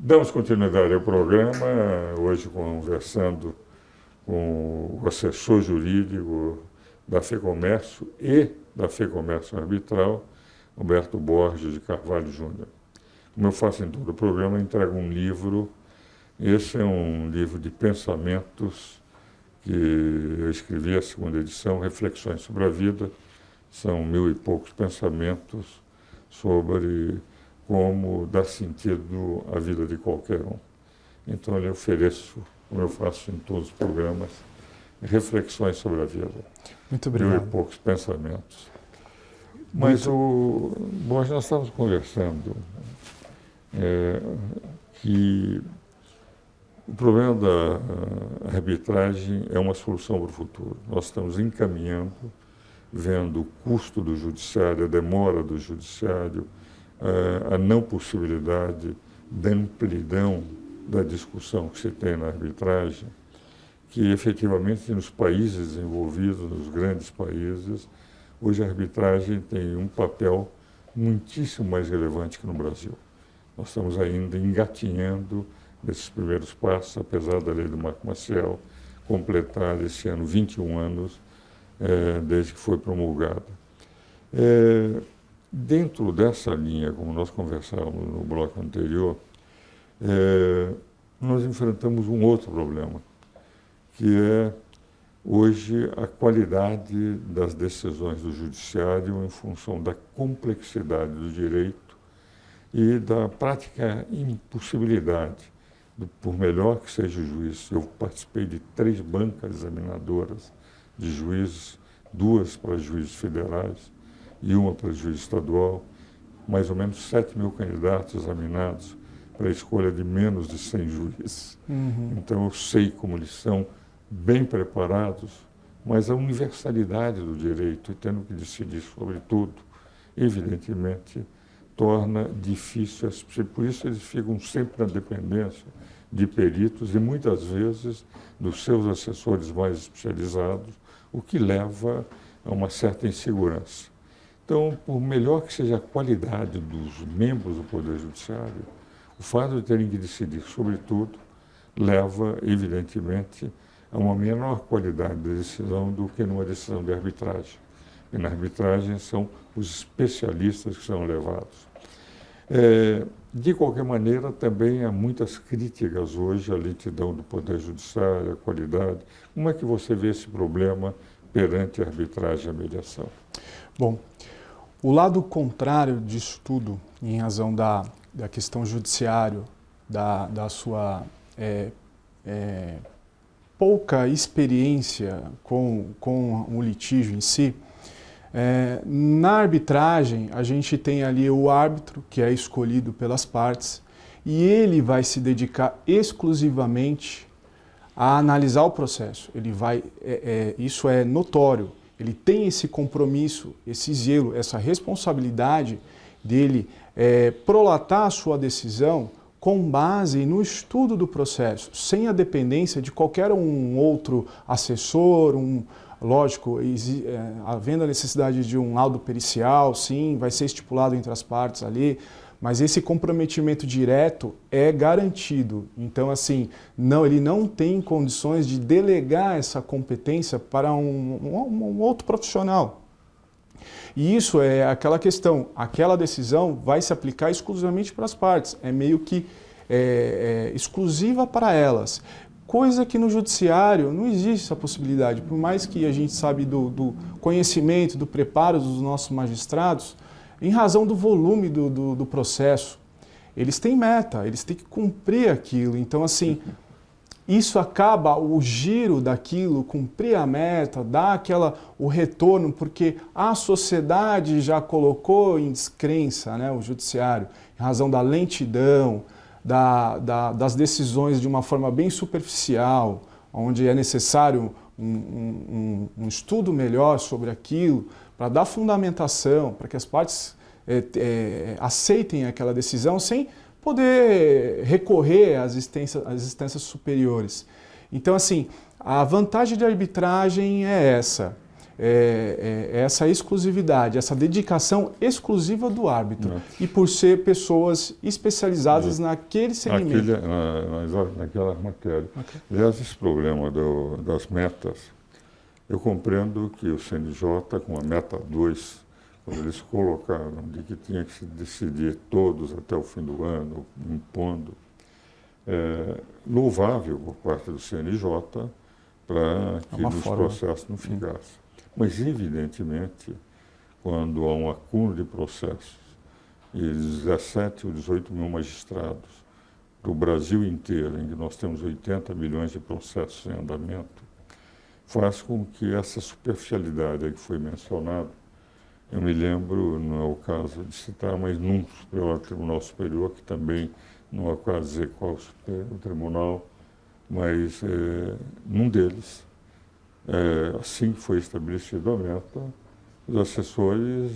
Damos continuidade ao programa, hoje conversando com o assessor jurídico da FEComércio e da FEComércio Arbitral, Humberto Borges de Carvalho Júnior. Como eu faço em todo o programa, eu entrego um livro. Esse é um livro de pensamentos que eu escrevi, a segunda edição, Reflexões sobre a Vida. São 1000 e poucos pensamentos sobre como dar sentido à vida de qualquer um. Então, eu ofereço, como eu faço em todos os programas, reflexões sobre a vida. Muito obrigado. 1000 e poucos pensamentos. Mas, nós estávamos conversando que o problema da arbitragem é uma solução para o futuro. Nós estamos encaminhando, vendo o custo do judiciário, a demora do judiciário, a não possibilidade da amplidão da discussão que se tem na arbitragem, que efetivamente nos países desenvolvidos, nos grandes países, hoje a arbitragem tem um papel muitíssimo mais relevante que no Brasil. Nós estamos ainda engatinhando nesses primeiros passos, apesar da lei do Marco Maciel completar esse ano 21 anos desde que foi promulgada. Dentro dessa linha, como nós conversávamos no bloco anterior, nós enfrentamos um outro problema, que é, hoje, a qualidade das decisões do judiciário em função da complexidade do direito e da prática impossibilidade, por melhor que seja o juiz. Eu participei de 3 bancas examinadoras de juízes, 2 para juízes federais e 1 para juiz estadual, mais ou menos 7.000 candidatos examinados para a escolha de menos de 100 juízes. Então eu sei como eles são bem preparados, mas a universalidade do direito e tendo que decidir sobre tudo, evidentemente, torna difícil, por isso eles ficam sempre na dependência de peritos e muitas vezes dos seus assessores mais especializados, o que leva a uma certa insegurança. Então, por melhor que seja a qualidade dos membros do Poder Judiciário, o fato de terem que decidir sobre tudo leva, evidentemente, a uma menor qualidade da decisão do que numa decisão de arbitragem. E na arbitragem são os especialistas que são levados. De qualquer maneira, também há muitas críticas hoje à lentidão do Poder Judiciário, à qualidade. Como é que você vê esse problema perante a arbitragem e a mediação? Bom, o lado contrário disso tudo, em razão da questão judiciária, da sua pouca experiência com o litígio em si, na arbitragem a gente tem ali o árbitro, que é escolhido pelas partes, e ele vai se dedicar exclusivamente a analisar o processo. Ele vai, isso é notório, ele tem esse compromisso, esse zelo, essa responsabilidade dele prolatar a sua decisão com base no estudo do processo, sem a dependência de qualquer um outro assessor, lógico, havendo a necessidade de um laudo pericial, sim, vai ser estipulado entre as partes ali, mas esse comprometimento direto é garantido. Então, assim, ele não tem condições de delegar essa competência para um outro profissional. E isso é aquela questão, aquela decisão vai se aplicar exclusivamente para as partes, é meio que exclusiva para elas. Coisa que no judiciário não existe essa possibilidade, por mais que a gente sabe do conhecimento, do preparo dos nossos magistrados, em razão do volume do processo. Eles têm meta, eles têm que cumprir aquilo. Então, assim, isso acaba, o giro daquilo, cumprir a meta, dar o retorno, porque a sociedade já colocou em descrença, né, o judiciário, em razão da lentidão, das decisões de uma forma bem superficial, onde é necessário um estudo melhor sobre aquilo, para dar fundamentação, para que as partes aceitem aquela decisão sem poder recorrer às instâncias superiores. Então, assim, a vantagem de arbitragem é essa. essa exclusividade, essa dedicação exclusiva do árbitro. E por ser pessoas especializadas naquele segmento. Naquela matéria. Aliás, esse problema das metas, eu compreendo que o CNJ, com a meta 2, quando eles colocaram de que tinha que se decidir todos até o fim do ano, impondo, louvável por parte do CNJ para que os processos não ficassem. Mas, evidentemente, quando há um acúmulo de processos e 17 ou 18 mil magistrados do Brasil inteiro, em que nós temos 80 milhões de processos em andamento, faz com que essa superficialidade que foi mencionada, eu me lembro, não é o caso de citar, mas num Tribunal Superior, que também não é o caso de dizer qual o tribunal, mas num deles, assim que foi estabelecida a meta, os assessores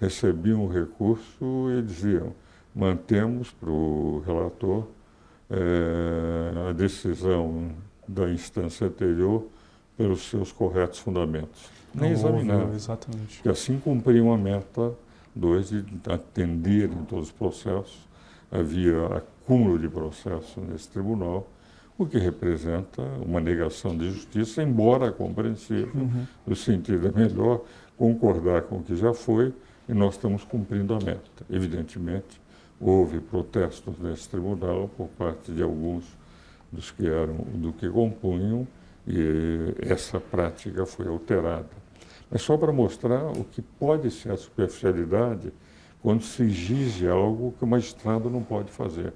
recebiam o recurso e diziam: mantemos para o relator a decisão da instância anterior pelos seus corretos fundamentos. Nem examinaram. Exatamente. Porque assim cumpriam a meta 2 de atender em todos os processos. Havia acúmulo de processos nesse tribunal, o que representa uma negação de justiça, embora compreensível, no sentido melhor concordar com o que já foi, e nós estamos cumprindo a meta. Evidentemente, houve protestos nesse tribunal por parte de alguns dos que compunham, e essa prática foi alterada. Mas só para mostrar o que pode ser a superficialidade quando se exige algo que o magistrado não pode fazer.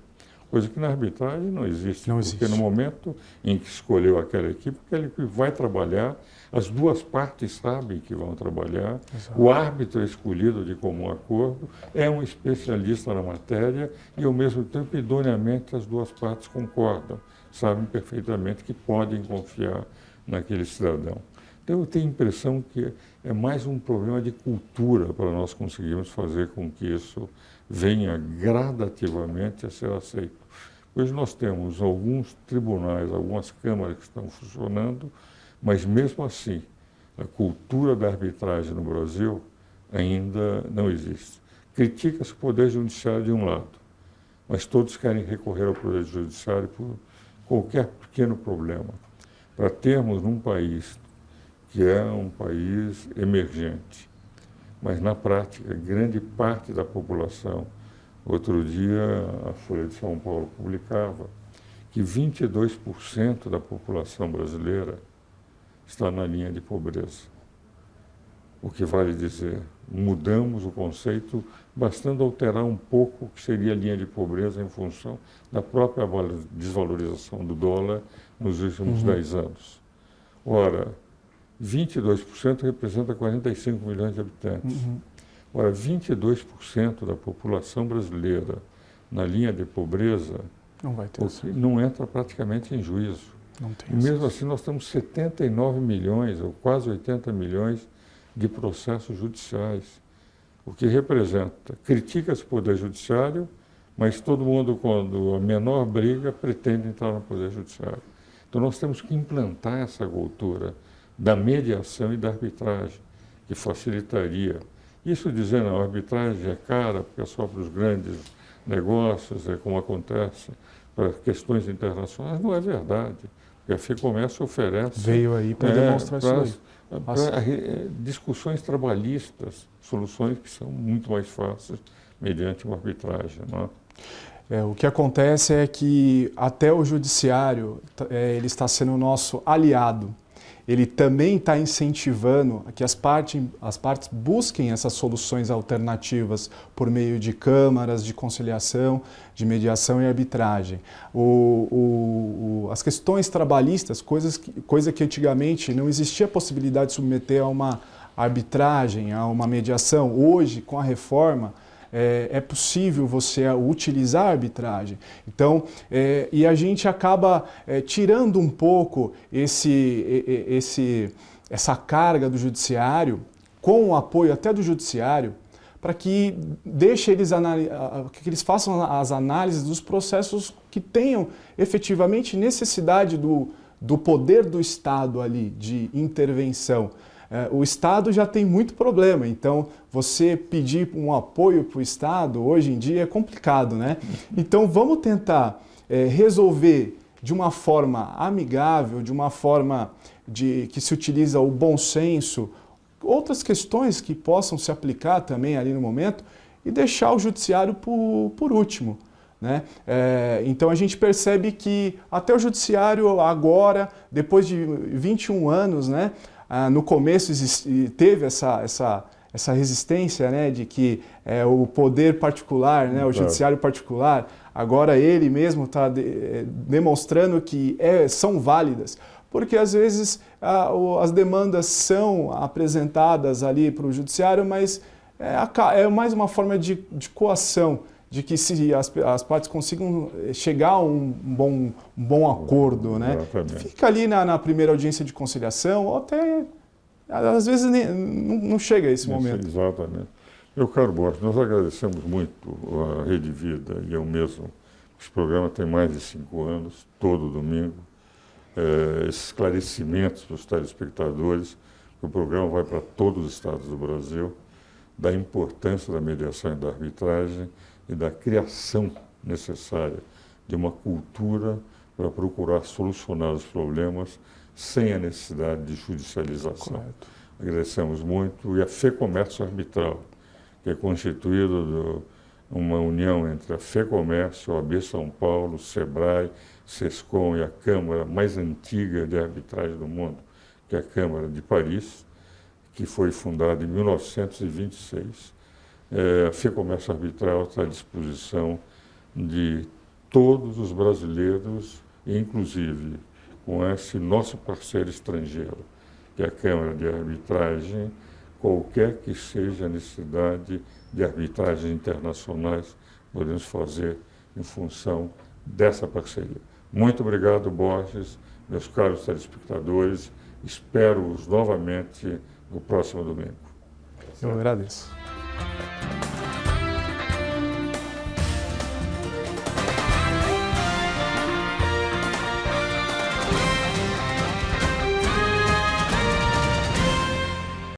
Coisa que na arbitragem não existe. Porque no momento em que escolheu aquela equipe vai trabalhar, as duas partes sabem que vão trabalhar, o árbitro é escolhido de comum acordo, é um especialista na matéria e, ao mesmo tempo, idoneamente as duas partes concordam, sabem perfeitamente que podem confiar naquele cidadão. Então, eu tenho a impressão que é mais um problema de cultura para nós conseguirmos fazer com que isso venha gradativamente a ser aceito. Hoje nós temos alguns tribunais, algumas câmaras que estão funcionando, mas mesmo assim, a cultura da arbitragem no Brasil ainda não existe. Critica-se o Poder Judiciário de um lado, mas todos querem recorrer ao Poder Judiciário por qualquer pequeno problema. Para termos num país que é um país emergente, mas na prática, grande parte da população, outro dia a Folha de São Paulo publicava que 22% da população brasileira está na linha de pobreza. O que vale dizer, mudamos o conceito, bastando alterar um pouco o que seria a linha de pobreza em função da própria desvalorização do dólar nos últimos 10 anos. Ora, 22% representa 45 milhões de habitantes. Ora, 22% da população brasileira na linha de pobreza não entra praticamente em juízo. E mesmo assim, nós temos 79 milhões, ou quase 80 milhões, de processos judiciais. O que representa, critica-se o Poder Judiciário, mas todo mundo, quando a menor briga, pretende entrar no Poder Judiciário. Então, nós temos que implantar essa cultura da mediação e da arbitragem, que facilitaria. Isso dizendo, a arbitragem é cara, porque é só para os grandes negócios, é como acontece para questões internacionais, não é verdade. Porque a FEComércio oferece... Veio aí para demonstrar isso aí. Para discussões trabalhistas, soluções que são muito mais fáceis mediante uma arbitragem. Não é? O que acontece é que até o judiciário ele está sendo o nosso aliado. Ele também está incentivando que as partes busquem essas soluções alternativas por meio de câmaras de conciliação, de mediação e arbitragem. As questões trabalhistas, coisa que antigamente não existia a possibilidade de submeter a uma arbitragem, a uma mediação. Hoje, com a reforma, é possível você utilizar a arbitragem. Então, e a gente acaba tirando um pouco essa carga do judiciário, com o apoio até do judiciário, para que que eles façam as análises dos processos que tenham efetivamente necessidade do poder do Estado ali, de intervenção. O Estado já tem muito problema, então você pedir um apoio para o Estado hoje em dia é complicado, né? Então vamos tentar resolver de uma forma amigável, de uma forma que se utiliza o bom senso, outras questões que possam se aplicar também ali no momento e deixar o judiciário por último, né? Então a gente percebe que até o judiciário agora, depois de 21 anos, né, no começo teve essa resistência, né, de que o poder particular, né, o judiciário particular, agora ele mesmo está demonstrando que são válidas, porque às vezes as demandas são apresentadas ali para o judiciário, mas é mais uma forma de coação, de que se as partes consigam chegar a um bom acordo, né? Fica ali na primeira audiência de conciliação, ou até, às vezes, não chega a esse momento. Exatamente. Meu caro Borges, nós agradecemos muito a Rede Vida e eu mesmo. Esse programa tem mais de 5 anos, todo domingo. Esses esclarecimentos para os telespectadores, o programa vai para todos os estados do Brasil, da importância da mediação e da arbitragem e da criação necessária de uma cultura para procurar solucionar os problemas sem a necessidade de judicialização. Correto. Agradecemos muito. E a FEComércio Arbitral, que é constituída de uma união entre a FEComércio, a OAB São Paulo, o SEBRAE, SESCOM e a Câmara mais antiga de arbitragem do mundo, que é a Câmara de Paris, que foi fundada em 1926. A FEComércio Arbitral está à disposição de todos os brasileiros, inclusive com esse nosso parceiro estrangeiro, que é a Câmara de Arbitragem, qualquer que seja a necessidade de arbitragens internacionais, podemos fazer em função dessa parceria. Muito obrigado, Borges, meus caros telespectadores, espero-os novamente no próximo domingo. Eu agradeço.